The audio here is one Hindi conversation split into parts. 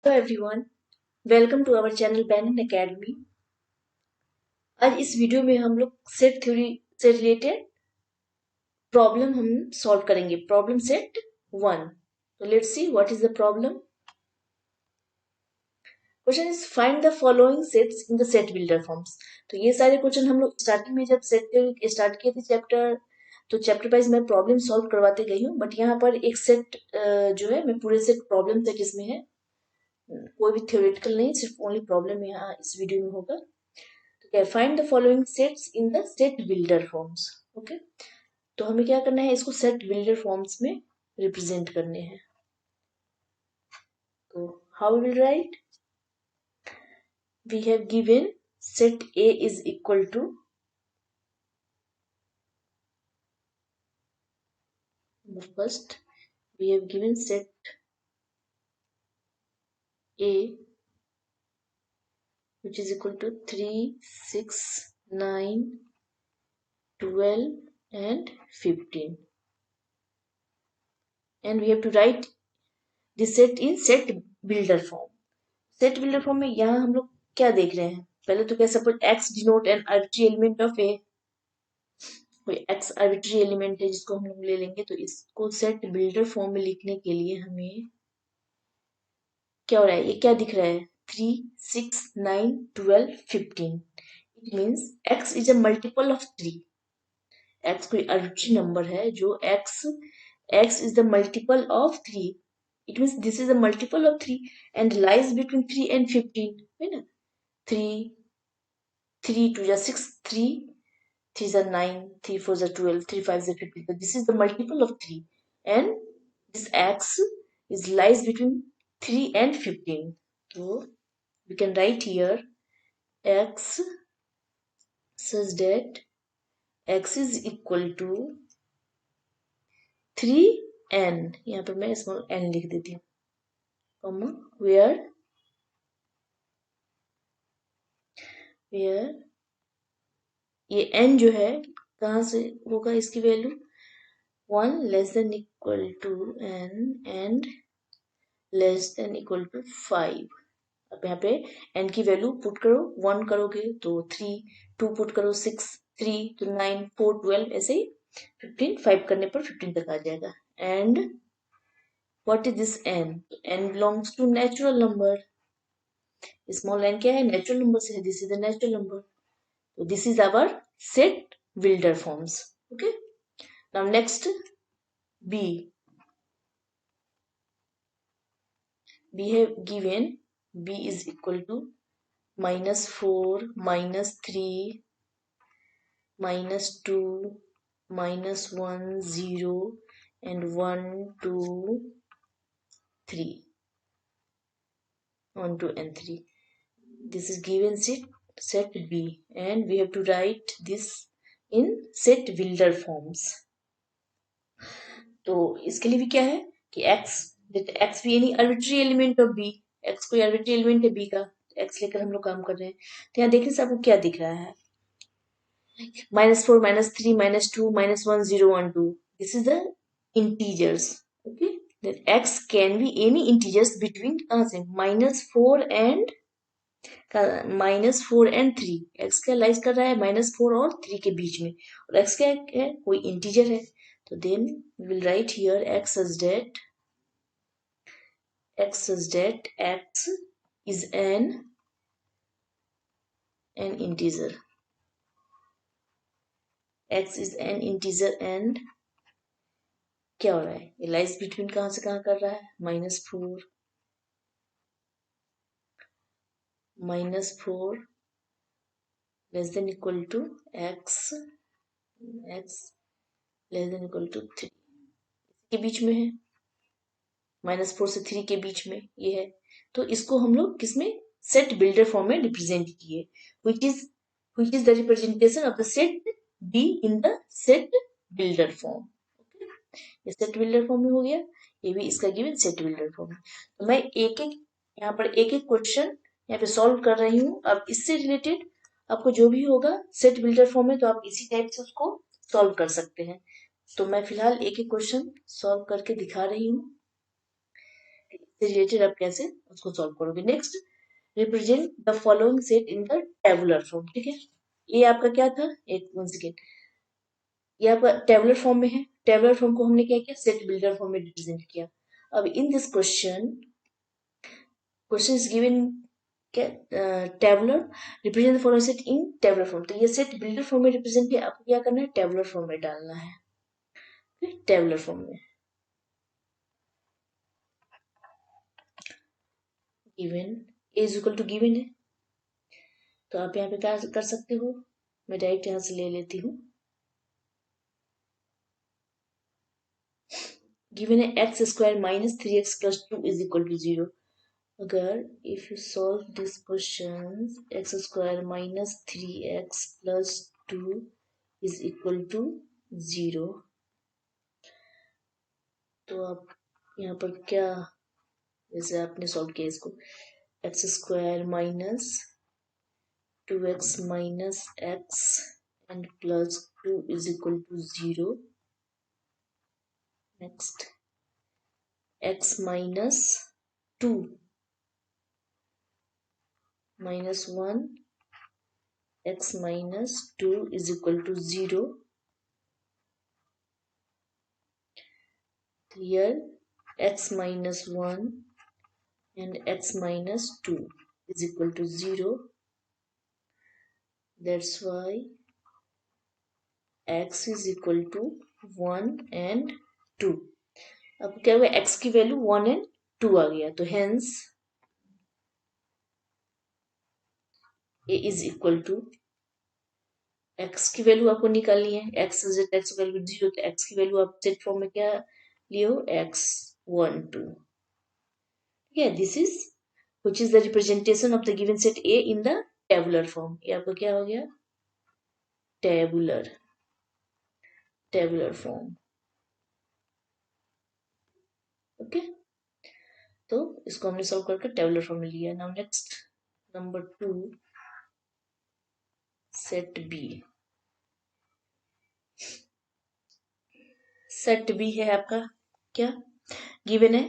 Hello everyone, welcome to our channel बैनन एकेडमी। आज इस वीडियो में हम लोग सेट थ्योरी से रिलेटेड प्रॉब्लम हम सॉल्व करेंगे। Problem set 1। तो let's see what is the problem. Question is find the following sets in the set builder forms. तो ये सारे क्वेश्चन हम लोग स्टार्टिंग में जब सेट थ्योरी स्टार्ट किए थे चैप्टर, तो चैप्टर वाइज मैं प्रॉब्लम सॉल्व करवाते गई हूँ। बट यहाँ पर एक सेट जो है, मैं पूरे सेट प्रॉब्लम सेट इसमें है, कोई भी थ्योरेटिकल नहीं, सिर्फ ओनली प्रॉब्लम यहाँ इस वीडियो में होगा। तो find the following sets in the set builder forms. Okay, तो हमें क्या करना है, इसको सेट बिल्डर फॉर्म्स में रिप्रेजेंट करने हैं। तो how will right, we have given set A is equal to first we have given set A which is equal to 3, 6, 9, 12 and 15, and we have to write the set in set builder form. Set builder form में यहाँ हम लोग क्या देख रहे हैं, पहले तो क्या, suppose x denote an arbitrary element of A, कोई x आर्बिट्री एलिमेंट है जिसको हम लोग ले लेंगे। तो इसको सेट बिल्डर फॉर्म में लिखने के लिए हमें क्या हो रहा है, ये क्या दिख रहा है, 3, 6, 9, 12, 15। It means x is a multiple of 3। x कोई आर्बिट्री नंबर है जो x is the multiple of 3. It means this is a multiple of 3 and lies between 3 and 15. है ना, 3, 3 2 is 6, 3 3 is 9, 3 4 is 12, 3 5 is 15. So this is the multiple of 3, and this x is lies between 3 and 15. So we can write here x such that x is equal to 3n, यहाँ पर मैं स्मॉल n लिख देती हूँ, कॉमा where ये n जो है कहाँ से होगा, इसकी value 1 less than equal to n and less than equal to 5। अब यहाँ पे n की वैल्यू पुट करो, 1 करोगे तो 3, 2 पुट करो 6, 3 तो 9, 4 12, ऐसे ही 15, 5 करने पर 15 तक आ जाएगा। And what is this n, n belongs to natural number. Small n क्या है, नेचुरल नंबर से है, this is the natural number. So this is our set builder forms. Okay. Now next B. We have given B is equal to -4, -3, -2, -1, 0 and 1, 2, 3. 1, 2 and 3. This is given set B, and we have to write this in set builder forms. तो इसके लिए भी क्या है कि x भी यानी arbitrary element of b, x कोई आर्बिट्री एलिमेंट है b का, x लेकर हम लोग काम कर रहे हैं। तो यहाँ देखने से आपको क्या दिख रहा है, -4, -3, -2, -1, 0, 1, 2, this is the integers. Okay, then x can be any integers between कहाँ से, -4 and 3। x क्या लाइज कर रहा है, -4 और 3 के बीच में, और x क्या है, कोई इंटीजर है। तो then we will write here x such that x is an integer. x is an integer and क्या हो रहा है, ये लाइज बिटवीन कहाँ से कहाँ कर रहा है, -4 less than equal to x less than equal to 3 के बीच में है, -4 से 3 के बीच में ये है। तो इसको हम लोग किसमें, सेट बिल्डर फॉर्म में रिप्रेजेंट किए, which is the representation of the set B in the set builder form. ये सेट बिल्डर फॉर्म में हो गया, ये भी इसका गिवन सेट बिल्डर फॉर्म है। तो मैं एक यहाँ पर एक क्वेश्चन यहाँ पे सॉल्व कर रही हूँ। अब इससे रिलेटेड आपको जो भी होगा सेट बिल्डर फॉर्म में, तो आप इसी टाइप से उसको सॉल्व कर सकते हैं। तो मैं फिलहाल एक क्वेश्चन सॉल्व करके दिखा रही हूँ। से रिलेटेड आप कैसे उसको सॉल्व करोगे। Next, represent the following set in the tabular form. ठीक है, ये आपका क्या था, एक 1 सेकेंड, ये आपका टेबुलर फॉर्म में है। टेबुलर फॉर्म को हमने क्या किया, सेट बिल्डर फॉर्म में रिप्रेजेंट किया। अब in this question is given क्या, tabular represent the following set in tabular form. तो ये सेट बिल्डर फॉर्म में रिप्रेजेंट किया, आपको क्या करना है, टेबुलर फॉर्म में डालना है। टेबुलर फॉर्म में given A is equal to given है, तो आप यहाँ पे क्या कर सकते हो, मैं डायरेक्ट यहाँ से ले लेती हूँ। गिवन है x square minus 3x plus 2 is equal to 0। अगर if you solve this question, x square minus 3x plus 2 is equal to 0, तो आप यहाँ पर क्या, जैसे आपने सॉल्व किया इसको, x square minus 2x minus x and plus 2 is equal to 0। Next, x minus 2 minus 1 x minus 2 is equal to 0. Here x minus 1 and x minus 2 is equal to 0. That's why x is equal to 1 and 2. अब क्या हुआ, x की वैल्यू 1 एंड 2 आ गया, तो hence a is equal to, x की वैल्यू आपको निकालनी है, x इज x वैल्यू 0, तो x की वैल्यू आप सेट फॉर्म में क्या लियो, x 1 2। ठीक है, this is which is the representation of the given set A in the tabular form। ये आपका क्या हो गया, tabular form। ओके, तो इसको हमने सॉल्व करके टेबुलर फॉर्म में लिया। Now next number 2, set B. Set B है आपका क्या, गिवन है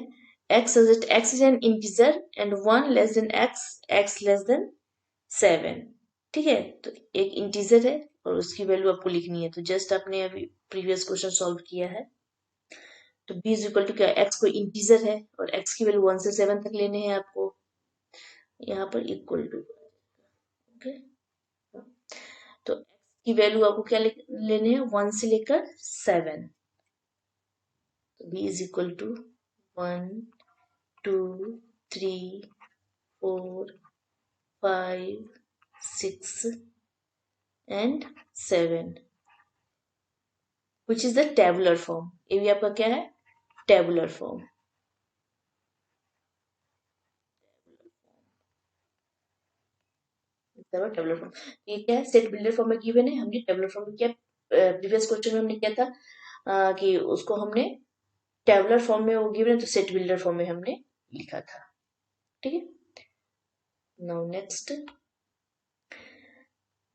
x is an integer and 1 less than x less than 7। ठीक है, तो एक इंटीजर है और उसकी वैल्यू आपको लिखनी है, तो जस्ट आपने अभी प्रीवियस क्वेश्चन सॉल्व किया है। तो b इज इक्वल टू क्या, x कोई इंटीजर है और x की वैल्यू 1 से 7 तक लेने हैं आपको, यहाँ पर इक्वल टू। ओके, तो x की वैल्यू आपको क्या लेने हैं, 1 से लेकर 7। तो b is equal to 1 2 3 4 5 6 and 7, which is the tabular form. ये भी आपका क्या है, टेबुलर फॉर्म। टेबुलर फॉर्म ये क्या है, सेट बिल्डर फॉर्म में गिवन है, हमने टेबुलर फॉर्म में क्या, प्रीवियस क्वेश्चन में हमने क्या था, कि उसको हमने टेबुलर फॉर्म में वो गिवन है, तो सेट बिल्डर फॉर्म में हमने लिखा था। ठीक है, नाउ नेक्स्ट,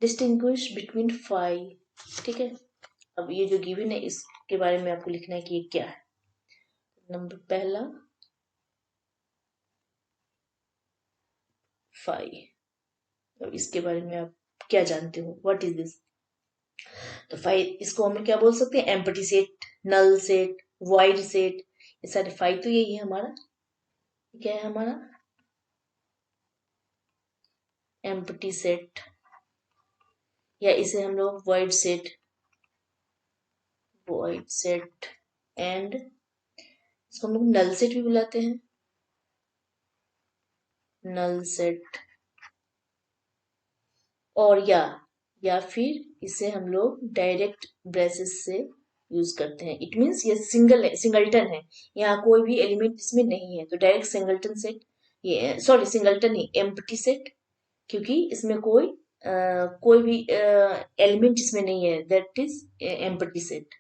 डिस्टिंग्विश बिटवीन 5। ठीक है, अब ये जो गिवन है इसके बारे में आपको लिखना है कि ये क्या है। नंबर पहला 5, अब इसके बारे में आप क्या जानते हो, व्हाट इज दिस। तो 5 इसको हम क्या बोल सकते हैं, empty set, null set, void set, ये सारे 5 तो यही है हमारा, क्या है हमारा एम्प्टी सेट, या इसे हम लोग वाइड सेट एंड इसको हम लोग नल सेट भी बुलाते हैं, नल सेट, और या फिर इसे हम लोग डायरेक्ट ब्रेसेस से यूज करते हैं। इट मीन्स ये सिंगल्टन है, यहाँ कोई भी एलिमेंट इसमें नहीं है, तो डायरेक्ट सिंगल्टन सेट, ये सॉरी सिंगल्टन नहीं, एम्प्टी सेट, क्योंकि इसमें कोई भी एलिमेंट इसमें नहीं है, दैट इज एम्प्टी सेट।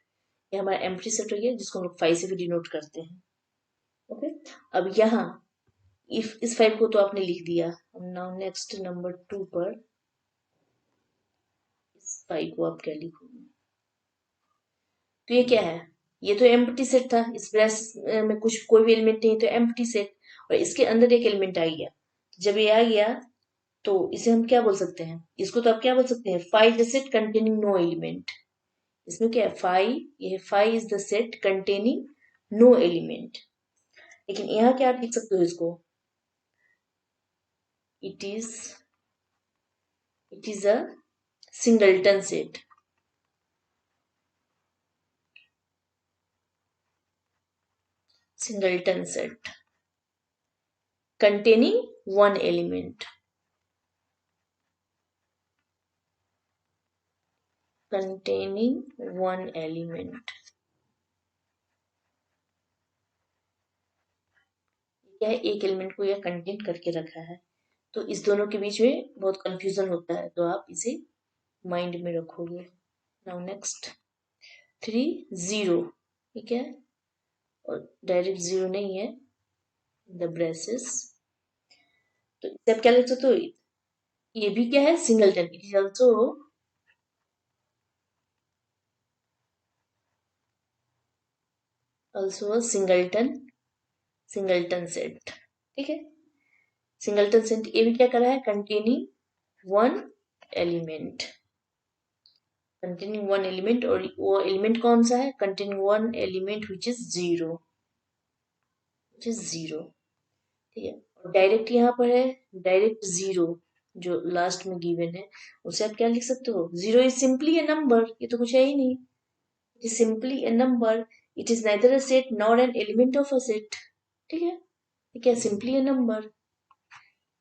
ये हमारा एम्प्टी सेट हो गया, जिसको हम लोग 5 से भी डिनोट करते हैं। ओके, अब यहाँ इफ इस 5 को तो आपने लिख दिया, नाउ नेक्स्ट नंबर 2 पर इस 5 को आप क्या लिखोगे, तो ये क्या है, ये तो एम्प्टी सेट था, इस ब्रेस में कुछ कोई भी एलिमेंट नहीं, तो एम्प्टी सेट, और इसके अंदर एक एलिमेंट आ गया। जब ये आ गया तो इसे हम क्या बोल सकते हैं, इसको तो आप क्या बोल सकते हैं, phi is the set containing no element. इसमें क्या है, फाई, ये phi is the set containing no element. लेकिन यहाँ क्या आप लिख सकते हो इसको, it is a singleton set. Singleton set containing one element, containing one element। यह एक एलिमेंट को यह कंटेन करके रखा है। तो इस दोनों के बीच में बहुत कंफ्यूजन होता है, तो आप इसे माइंड में रखोगे। नाउ नेक्स्ट 3 0, ठीक है, और डायरेक्ट 0 नहीं है, द ब्रेसेस। तो इसे आप क्या लिख सकते हो, ये भी क्या है, singleton, it is also a singleton set, ठीक है। सिंगलटन सेट ये भी क्या कर रहा है, containing one element, containing one element, और वो एलिमेंट कौन सा है, containing one element which is zero, ठीक है। और डायरेक्ट यहाँ पर है, डायरेक्ट 0 जो लास्ट में गिवन है, उसे आप क्या लिख सकते हो, 0 इज सिंपली ए नंबर, ये तो कुछ है ही नहीं, it is simply A number, it is neither a set nor an element of a set, ठीक है। ठीक है, सिंपली ए नंबर,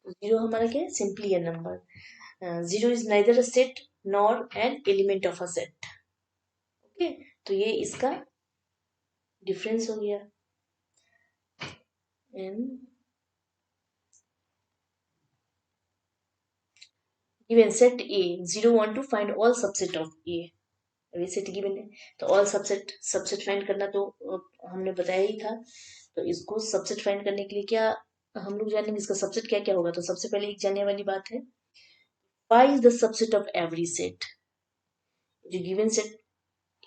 0 हमारा क्या है, simply A number, 0 is neither a set nor an element of a set, okay. तो ये इसका डिफरेंस हो गया। And given set A 0 1 to find all subset of A, अभी सेट गिवन है तो ऑल सबसेट फाइंड करना तो हमने बताया ही था। तो इसको सबसेट फाइंड करने के लिए क्या हम लोग जानेंगे, इसका सबसेट क्या क्या होगा। तो सबसे पहले एक जानने वाली बात है, phi is the subset of every set. जो गिवन सेट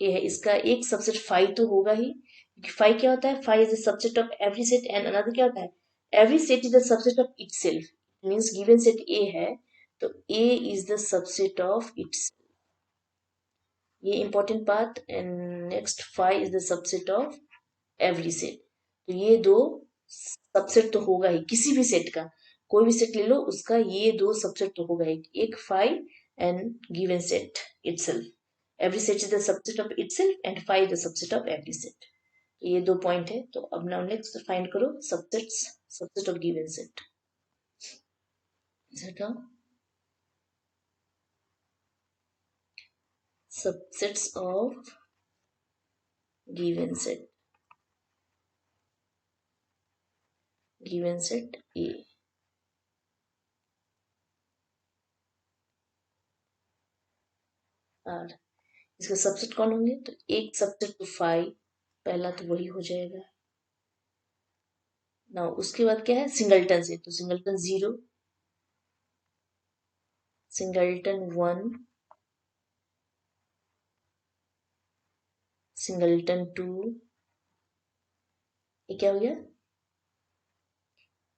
ए है इसका एक सबसेट फाई तो होगा ही, क्योंकि फाई क्या होता है, phi is the subset of every set, and another क्या होता है, every set is the subset of itself. Means given set A है तो A is the subset of its, ये important part. And next phi is the subset of every set. तो ये दो सबसेट तो होगा ही, किसी भी सेट का, कोई भी सेट ले लो उसका ये दो सबसेट तो होगा ही, एक phi and given set itself. Every set is the subset of itself and phi is the subset of every set. तो ये दो पॉइंट है। तो अब नाउ नेक्स्ट फाइंड करो subsets, subset of given set. Subsets of given set, given set A. और इसका सबसेट कौन होंगे, तो एक सबसेट तो फाइव, पहला तो वही हो जाएगा ना। उसके बाद क्या है, सिंगलटन से, तो सिंगलटन 0, सिंगलटन 1, सिंगलटन 2, ये क्या हो गया,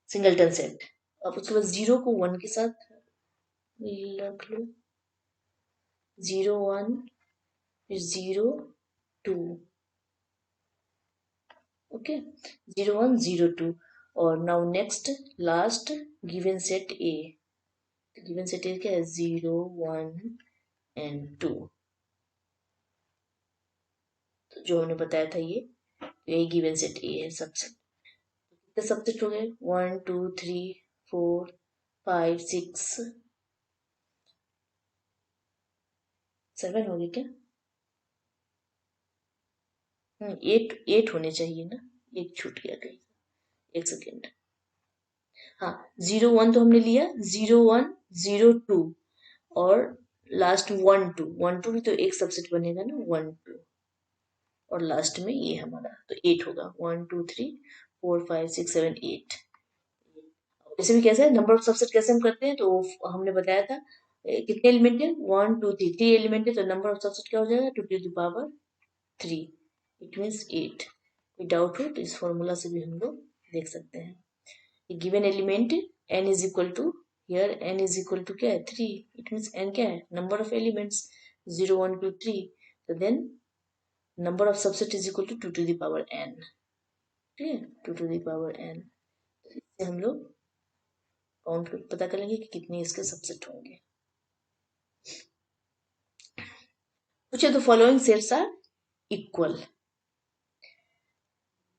सिंगलटन सेट। अब उसके बाद 0 को 1 के साथ रख लो, 0 1 फिर 0 2, ओके, 0 1 0 2। और now next last given set ए, गिवन सेट ए क्या है, 0 1 एंड 2। तो जो हमने बताया था ये गिवन सेट ए है सबसेट। कितने सबसेट हो गए, 1 2 3 4 5 6 7 हो गए क्या, 8 होने चाहिए ना, एक छूट गया कहीं, एक सेकेंड। हाँ, 0 1 तो हमने लिया, 0 1 0 2 और लास्ट 1 2, 1 2 भी तो एक सबसेट बनेगा ना, 1 2 और लास्ट में ये हमारा, तो 8 होगा, 1 2 3 4 5 6 7 8। वैसे भी कैसे है, नंबर ऑफ सबसेट कैसे हम करते हैं, तो हमने बताया था कितने एलिमेंट है, 1 2 3, 3 एलिमेंट है, तो नंबर ऑफ सबसेट क्या हो जाएगा, 2 to the power 3, it means 8। कोई डाउट हो तो इस फॉर्मूला से भी हम लोग देख सकते हैं। Given element n is equal to, here n is equal to क्या है 3, इट मीन्स n क्या है नंबर ऑफ एलिमेंट्स 0 1 2 3, तो then number of subset is equal to 2 to the power n, clear 2 to the power n। इससे हम लोग काउंट पता कर लेंगे कि कितने इसके सबसेट होंगे। पूछे तो following sets are equal,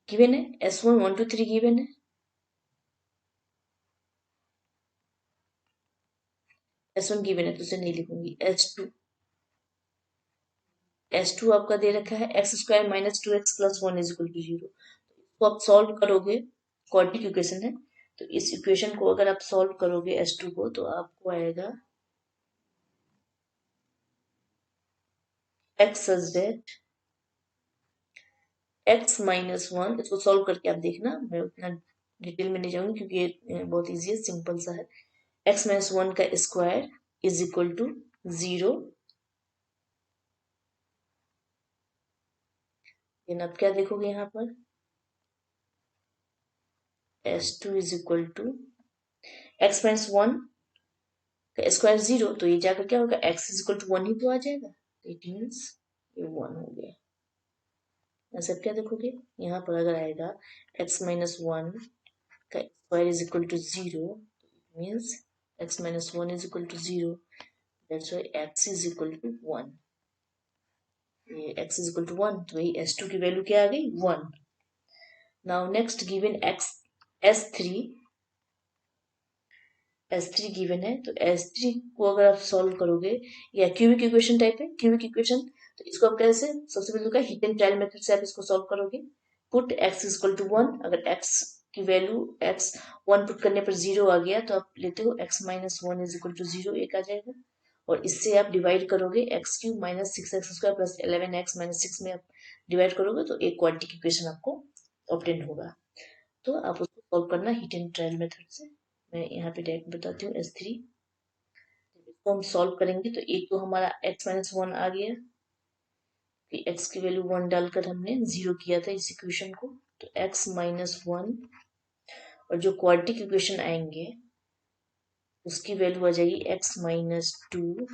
given है S1 1 2 3 गिवन है, S1 गिवन है तो उसे नहीं लिखूंगी। S2 आपका दे रखा है x square minus 2x plus 1 is equal to 0, तो आप सॉल्व करोगे, क्वाड्रेटिक इक्वेशन है, तो इस इक्वेशन को अगर आप सॉल्व करोगे S2 को तो आपको आएगा x such that x minus 1, इसको सॉल्व करके आप देखना, मैं उतना डिटेल में नहीं जाऊंगी क्योंकि ये बहुत इजी है, सिंपल सा है। x माइनस 1 का square is equal to 0, then आप क्या देखोगे यहाँ पर S2 is equal to x minus 1 का स्क्वायर 0, तो ये जाकर क्या होगा x इज इक्वल टू 1 ही तो आ जाएगा, इट मीन्स ये 1 हो गया। ऐसा क्या देखोगे यहाँ पर अगर आएगा x माइनस 1 का square is equal to 0, it means x minus 1 is equal to 0, that's why x is equal to 1, ये x इज इक्वल टू 1, तो वही S2 की वैल्यू क्या आ गई 1। Now next given x S3 given है, तो S3 को अगर आप सॉल्व करोगे, या क्यूबिक इक्वेशन टाइप है, क्यूबिक इक्वेशन, तो इसको आप कैसे, सबसे पहले तो हिट एंड ट्रायल मेथड से आप इसको सॉल्व करोगे। Put x is equal to 1, अगर x की वैल्यू x 1 पुट करने पर 0 आ गया तो आप लेते हो x minus 1 is equal to 0, एक आ जाएगा, और इससे आप डिवाइड करोगे x cube minus 6x square plus 11x minus 6 में आप डिवाइड करोगे तो एक क्वाड्रेटिक इक्वेशन आपको ऑब्टेन होगा। तो आप उसको सॉल्व करना हिट एंड ट्रायल मेथड से। मैं यहाँ पे डायरेक्ट बताती हूँ S3, इसको हम सॉल्व करेंगे तो एक तो हमारा x माइनस 1 आ गया, कि x की वैल्यू 1 डालकर हमने 0 किया था इस इक्वेशन को, तो x माइनस 1, और जो क्वाड्रेटिक इक्वेशन आएंगे उसकी वैल्यू आ जाएगी x माइनस 2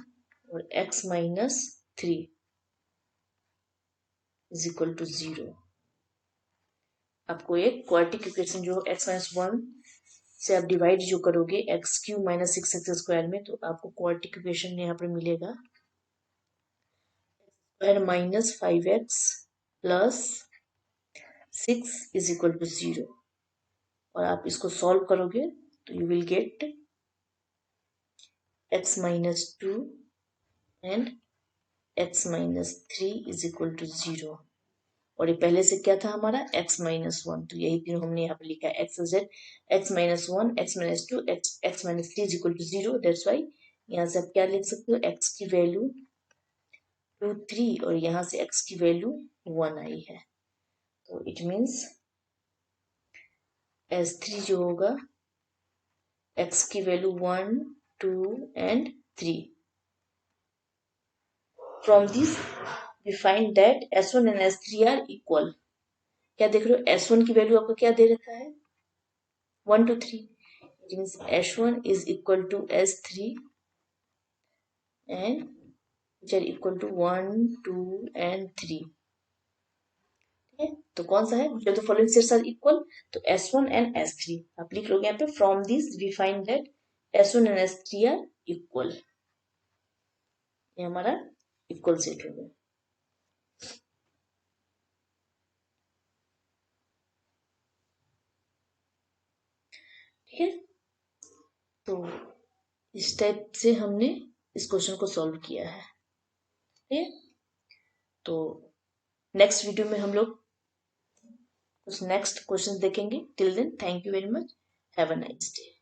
और x minus 3 is equal to 0। आपको एक क्वाड्रेटिक इक्वेशन जो x माइनस 1 से आप डिवाइड जो करोगे x Q minus 6x square में, तो आपको क्वाड्रेटिक इक्वेशन यहाँ पर मिलेगा square minus 5x plus 6 is equal to 0, और आप इसको सॉल्व करोगे तो you will get x minus 2 and x minus 3 is equal to 0, और ये पहले से क्या था हमारा x माइनस 1, तो यही तीनों हमने यहाँ पर लिखा है x z x minus 1 x minus 2 x minus 3 is equal to 0, that's why यहाँ से आप क्या लिख सकते हो x की वैल्यू 2 3 और यहाँ से x की वैल्यू 1 आई है, तो इट मीन्स S3 जो होगा x की value 1 2 and 3। From this we find that S1 and S3 are equal. क्या देख रहे हो S1 की वैल्यू आपको क्या दे रखा है 1 2 3, it means S1 is equal to S3 and which are equal to 1 2 and 3। तो कौन सा है, जो तो फॉलोइंग सेट्स आर इक्वल, तो S1 एंड S3 आप लिख लोगे यहाँ पे। From this we find that S1 and S3 are equal, ये हमारा इक्वल सेट हो गया। ठीक है, तो इस टाइप से हमने इस क्वेश्चन को सॉल्व किया है। ठीक है, तो नेक्स्ट वीडियो में हम लोग कुछ नेक्स्ट क्वेश्चन देखेंगे। Till then thank you very much, have a nice day.